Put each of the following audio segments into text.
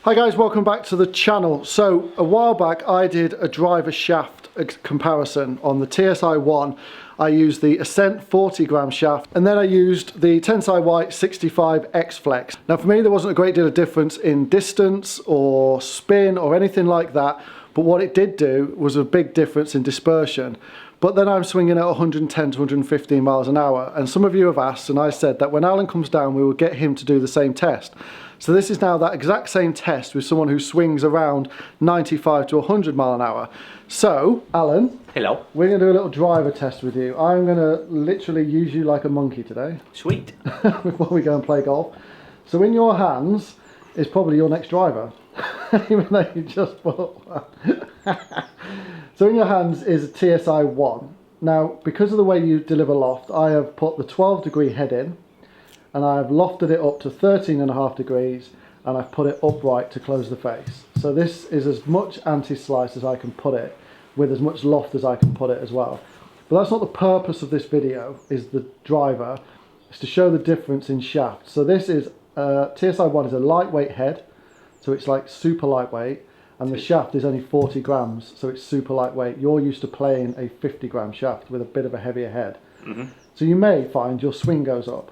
Hi guys, welcome back to the channel. So a while back I did a driver shaft comparison on the TSi1. I used the Ascent 40 gram shaft and then I used the Tensei 65 X Flex. Now for me there wasn't a great deal of difference in distance or spin or anything like that, but what it did do was a big difference in dispersion. But then I'm swinging at 110 to 115 miles an hour, and some of you have asked, and I said that when Alan comes down we will get him to do the same test. So this is now that exact same test with someone who swings around 95 to 100 mile an hour. So, Alan. Hello. We're going to do a little driver test with you. I'm going to literally use you like a monkey today. Sweet. Before we go and play golf. So in your hands is probably your next driver. Even though you just bought one. So in your hands is a TSi1. Now, because of the way you deliver loft, I have put the 12-degree head in, and I've lofted it up to 13.5 degrees, and I've put it upright to close the face. So this is as much anti-slice as I can put it, with as much loft as I can put it as well. But that's not the purpose of this video, is the driver. It's to show the difference in shaft. So this is, TSi1 is a lightweight head, so it's like super lightweight, and the shaft is only 40 grams, so it's super lightweight. You're used to playing a 50 gram shaft with a bit of a heavier head. So you may find your swing goes up,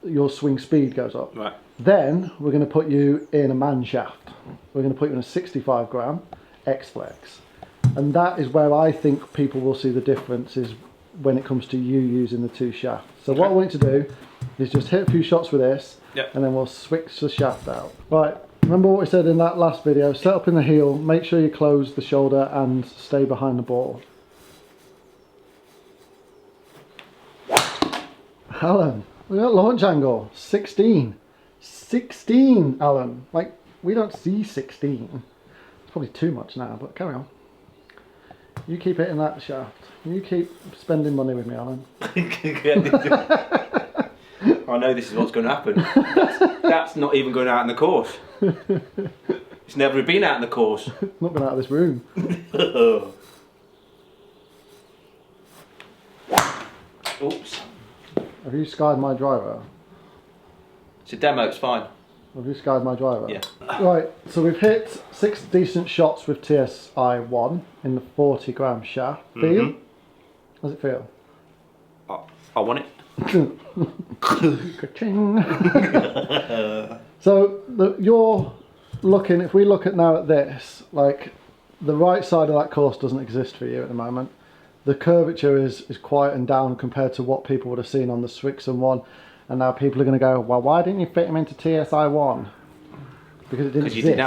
your swing speed goes up. Right. Then we're going to put you in a man shaft. We're going to put you in a 65 gram X Flex. And that is where I think people will see the difference, is when it comes to you using the two shafts. So what I want you to do is just hit a few shots with this, and then we'll switch the shaft out. Right. Remember what we said in that last video, set up in the heel, make sure you close the shoulder and stay behind the ball. Alan, we got launch angle, 16. 16, Alan. Like, we don't see 16. It's probably too much now, but carry on. You keep hitting that shaft. You keep spending money with me, Alan. I know this is what's going to happen. That's not even going out in the course. It's never been out in the course. Not been out of this room. Oops. Have you skied my driver? It's a demo, it's fine. Have you skied my driver? Yeah. Right, so we've hit 6 decent shots with TSi1 in the 40 gram shaft. Feel? How does it feel? I want it. So you're looking, if we look at now at this, like the right side of that course doesn't exist for you at the moment. The curvature is quiet and down compared to what people would have seen on the Titleist one, and now people are going to go, well, why didn't you fit him into TSi1? Because it didn't exist. You didn't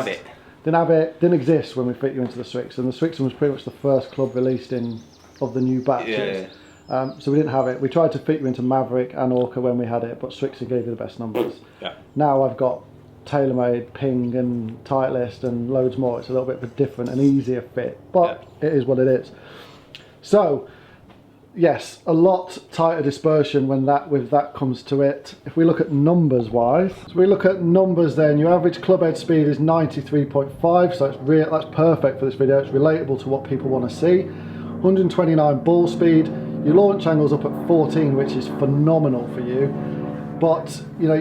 have it. Didn't exist when we fit you into the Titleist, and the Titleist was pretty much the first club released of the new batches. Yeah. So we didn't have it. We tried to fit you into Maverick and Orca when we had it, but Titleist gave you the best numbers. Yeah. Now I've got TaylorMade, Ping and Titleist and loads more. It's a little bit of a different and easier fit, but it is what it is. So yes, a lot tighter dispersion when that comes to it. If we look at numbers wise, then your average club head speed is 93.5, so that's perfect for this video. It's relatable to what people want to see. 129 ball speed. Your launch angle's up at 14, which is phenomenal for you. But you know,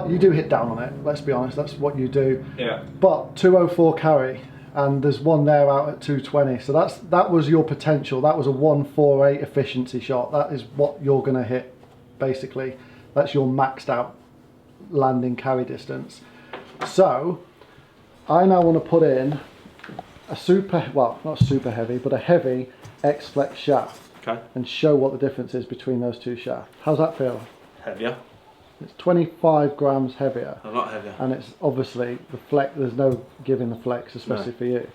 you do hit down on it, let's be honest, that's what you do. Yeah. But 204 carry, and there's one there out at 220. So that was your potential. That was a 148 efficiency shot. That is what you're gonna hit, basically. That's your maxed out landing carry distance. So I now want to put in a not super heavy, but a heavy X Flex shaft. Okay. And show what the difference is between those two shafts. How's that feel? Heavier. It's 25 grams heavier. A lot heavier. And it's obviously the flex, there's no giving the flex, especially for you.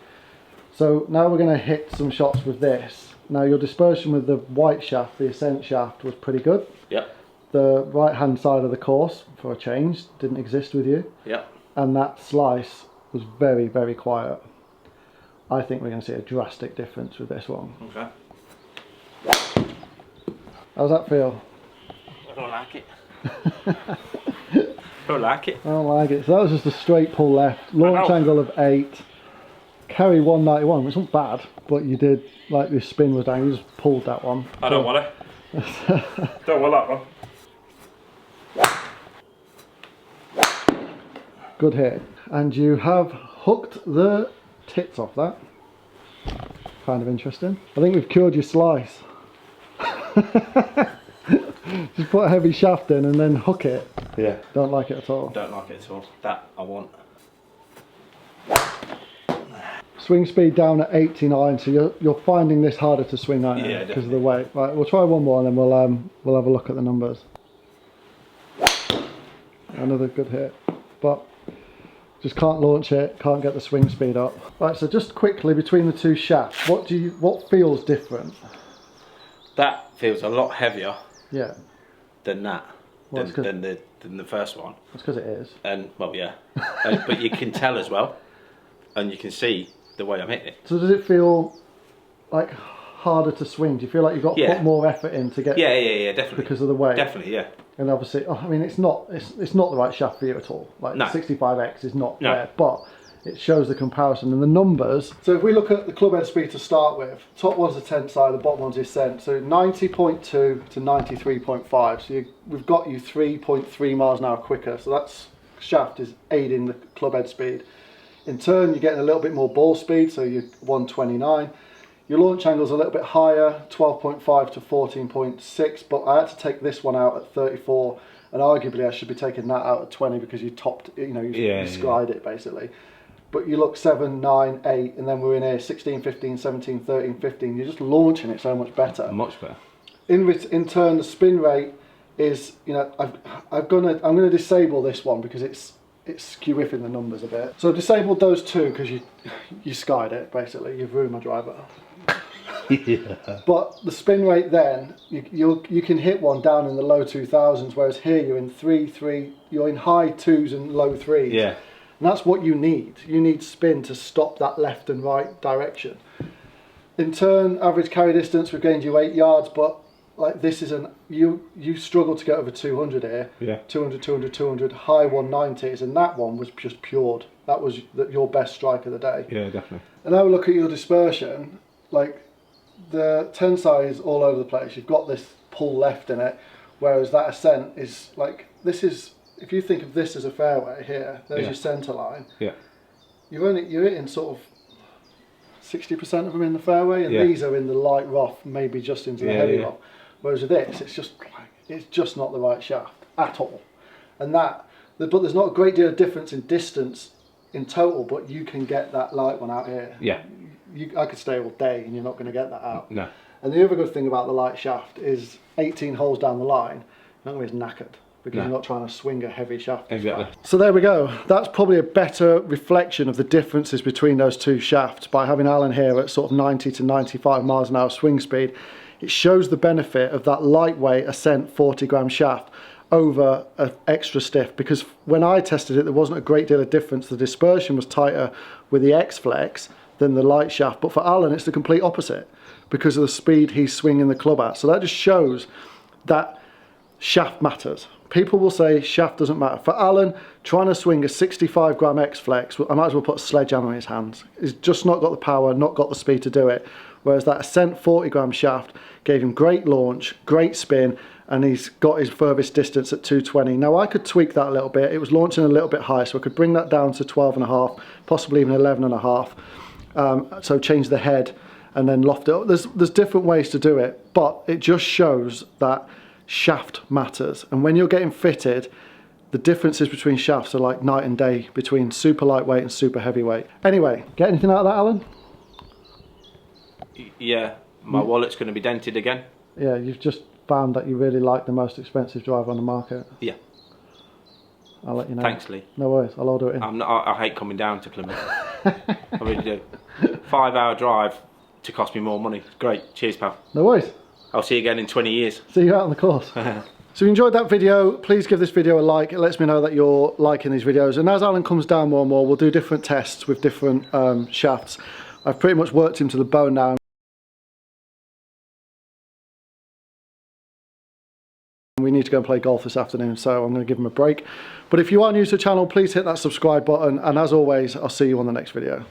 So now we're going to hit some shots with this. Now your dispersion with the white shaft, the Ascent shaft, was pretty good. Yep. The right hand side of the course, for a change, didn't exist with you. Yep. And that slice was very, very quiet. I think we're going to see a drastic difference with this one. Okay. How's that feel? I don't like it. Don't like it. I don't like it. So that was just a straight pull left. Launch angle of 8. Carry 191, which wasn't bad, but you did, like, your spin was down. You just pulled that one. I don't want it. Don't want that one. Good hit. and you have hooked the tits off that. Kind of interesting. I think we've cured your slice. Just put a heavy shaft in and then hook it. Yeah. Don't like it at all. Don't like it at all. That I want. Swing speed down at 89, so you're finding this harder to swing, aren't you? Yeah, because of the weight. Right, we'll try one more and then we'll have a look at the numbers. Another good hit, but just can't launch it, can't get the swing speed up. Right, so just quickly between the two shafts, what feels different? That feels a lot heavier. Yeah. Than that. Well, than the first one. That's because it is. And well, yeah. But you can tell as well, and you can see the way I'm hitting it. So does it feel like harder to swing? Do you feel like you've got to put more effort in to get? Yeah, definitely. Because of the weight. Definitely, yeah. And obviously, I mean, it's not the right shaft for you at all. Like no. 65X is not there, but it shows the comparison and the numbers. So if we look at the club head speed to start with, top one's the Tensei, the bottom one's the Ascent. So 90.2 to 93.5. So we've got you 3.3 miles an hour quicker. So that's shaft is aiding the club head speed. In turn, you're getting a little bit more ball speed, so you're 129. Your launch angle's a little bit higher, 12.5 to 14.6, but I had to take this one out at 34, and arguably I should be taking that out at 20 because you topped, you skied it basically. But you look 7, 9, 8, and then we're in here 16, 15, 17, 13, 15. You're just launching it so much better. Much better. In turn, the spin rate is, I'm gonna disable this one because it's skewing the numbers a bit. So I disabled those two because you skied it basically. You've ruined my driver. Yeah. But the spin rate then, you can hit one down in the low 2000s, whereas here you're in 3, you're in high 2s and low 3s. Yeah. And that's what you need. You need spin to stop that left and right direction. In turn, average carry distance, we've gained you 8 yards, but like this is you struggle to get over 200 here. Yeah. 200, 200, 200, high 190s, and that one was just pured. That was your best strike of the day. Yeah, definitely. And now we look at your dispersion, like the Tensei is all over the place. You've got this pull left in it, whereas that Ascent is like, this is, if you think of this as a fairway here, there's your centre line. Yeah. You're hitting sort of 60% of them in the fairway, and these are in the light rough, maybe just into the heavy rough. Whereas with this, it's just not the right shaft at all. And but there's not a great deal of difference in distance in total, but you can get that light one out here. Yeah. I could stay all day and you're not going to get that out. No. And the other good thing about the light shaft is 18 holes down the line, you're not going to be knackered because you're not trying to swing a heavy shaft. Exactly. So there we go. That's probably a better reflection of the differences between those two shafts by having Alan here at sort of 90 to 95 miles an hour swing speed. It shows the benefit of that lightweight Ascent 40-gram shaft over an extra stiff, because when I tested it there wasn't a great deal of difference. The dispersion was tighter with the X-Flex than the light shaft, but for Alan it's the complete opposite because of the speed he's swinging the club at. So that just shows that shaft matters. People will say shaft doesn't matter. For Alan, trying to swing a 65-gram X-Flex, I might as well put a sledgehammer in his hands. He's just not got the power, not got the speed to do it. Whereas that Ascent 40-gram shaft gave him great launch, great spin, and he's got his furthest distance at 220. Now I could tweak that a little bit. It was launching a little bit high, so I could bring that down to 12.5, possibly even 11.5. So change the head and then loft it up. There's different ways to do it, but it just shows that shaft matters. And when you're getting fitted, the differences between shafts are like night and day between super lightweight and super heavyweight. Anyway, get anything out of that, Alan? Yeah, my wallet's going to be dented again. Yeah, you've just found that you really like the most expensive driver on the market. Yeah. I'll let you know. Thanks, Lee. No worries, I'll order it in. I hate coming down to Plymouth. I really do. 5-hour drive to cost me more money. Great. Cheers, pal. No worries. I'll see you again in 20 years. See you out on the course. So if you enjoyed that video, please give this video a like. It lets me know that you're liking these videos. And as Alan comes down more and more, we'll do different tests with different shafts. I've pretty much worked him to the bone now. We need to go and play golf this afternoon, so I'm going to give him a break. But if you are new to the channel, please hit that subscribe button. And as always, I'll see you on the next video.